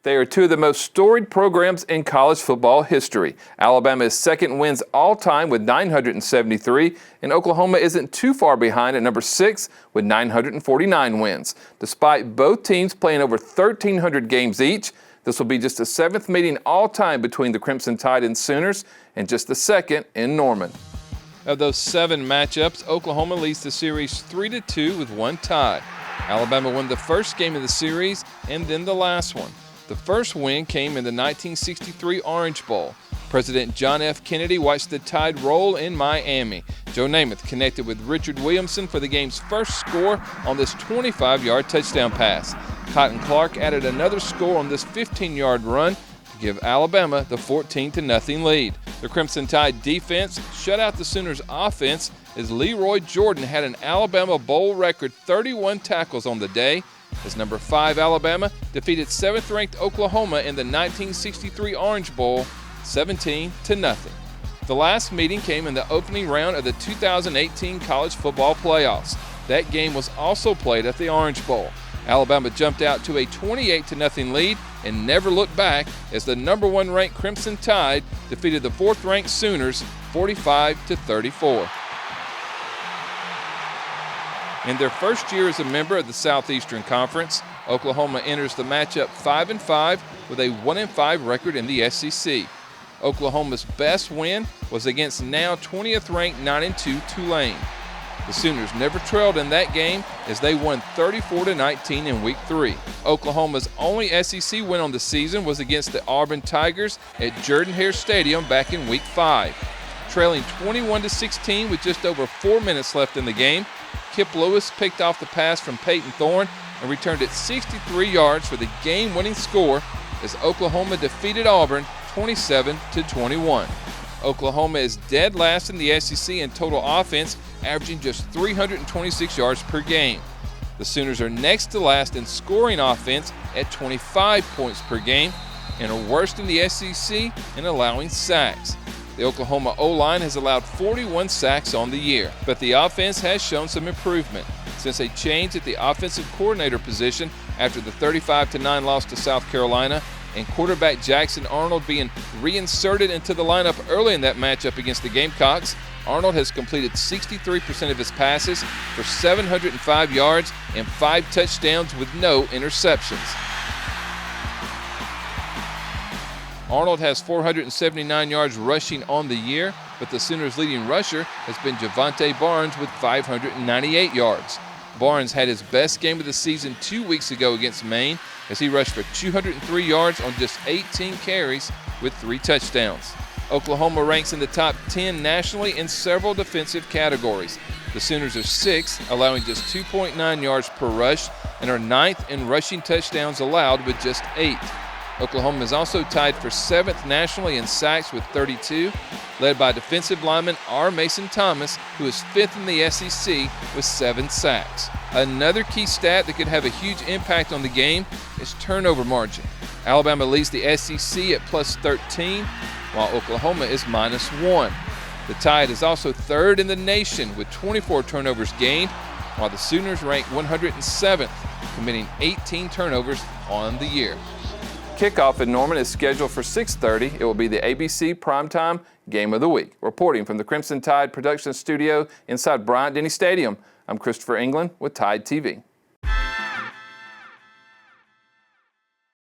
They are two of the most storied programs in college football history. Alabama is second in wins all time with 973, and Oklahoma isn't too far behind at number 6 with 949 wins. Despite both teams playing over 1,300 games each, this will be just the 7th meeting all time between the Crimson Tide and Sooners, and just the 2nd in Norman. Of those 7 matchups, Oklahoma leads the series 3-2 with 1 tie. Alabama won the first game of the series and then the last one. The first win came in the 1963 Orange Bowl. President John F. Kennedy watched the Tide roll in Miami. Joe Namath connected with Richard Williamson for the game's first score on this 25-yard touchdown pass. Cotton Clark added another score on this 15-yard run to give Alabama the 14-0 lead. The Crimson Tide defense shut out the Sooners' offense as Leroy Jordan had an Alabama Bowl record 31 tackles on the day, as number 5 Alabama defeated 7th-ranked Oklahoma in the 1963 Orange Bowl 17-0. The last meeting came in the opening round of the 2018 college football playoffs. That game was also played at the Orange Bowl. Alabama jumped out to a 28-0 lead and never looked back as the number 1 ranked Crimson Tide defeated the 4th-ranked Sooners 45-34. In their first year as a member of the Southeastern Conference, Oklahoma enters the matchup 5-5 with a 1-5 record in the SEC. Oklahoma's best win was against now 20th-ranked 9-2 Tulane. The Sooners never trailed in that game as they won 34-19 in Week 3. Oklahoma's only SEC win on the season was against the Auburn Tigers at Jordan-Hare Stadium back in Week 5. Trailing 21-16 with just over 4 minutes left in the game, Kip Lewis picked off the pass from Peyton Thorne and returned it 63 yards for the game-winning score as Oklahoma defeated Auburn 27-21. Oklahoma is dead last in the SEC in total offense, averaging just 326 yards per game. The Sooners are next to last in scoring offense at 25 points per game and are worst in the SEC in allowing sacks. The Oklahoma O-line has allowed 41 sacks on the year, but the offense has shown some improvement since a change at the offensive coordinator position after the 35-9 loss to South Carolina and quarterback Jackson Arnold being reinserted into the lineup early in that matchup against the Gamecocks. Arnold has completed 63% of his passes for 705 yards and 5 touchdowns with no interceptions. Arnold has 479 yards rushing on the year, but the Sooners' leading rusher has been Javante Barnes with 598 yards. Barnes had his best game of the season 2 weeks ago against Maine as he rushed for 203 yards on just 18 carries with 3 touchdowns. Oklahoma ranks in the top 10 nationally in several defensive categories. The Sooners are 6th, allowing just 2.9 yards per rush, and are 9th in rushing touchdowns allowed with just 8. Oklahoma is also tied for 7th nationally in sacks with 32, led by defensive lineman R. Mason Thomas, who is 5th in the SEC with 7 sacks. Another key stat that could have a huge impact on the game is turnover margin. Alabama leads the SEC at +13, while Oklahoma is -1. The Tide is also 3rd in the nation with 24 turnovers gained, while the Sooners rank 107th, committing 18 turnovers on the year. Kickoff in Norman is scheduled for 6:30. It will be the ABC Primetime Game of the Week. Reporting from the Crimson Tide Production Studio inside Bryant-Denny Stadium, I'm Christopher England with Tide TV.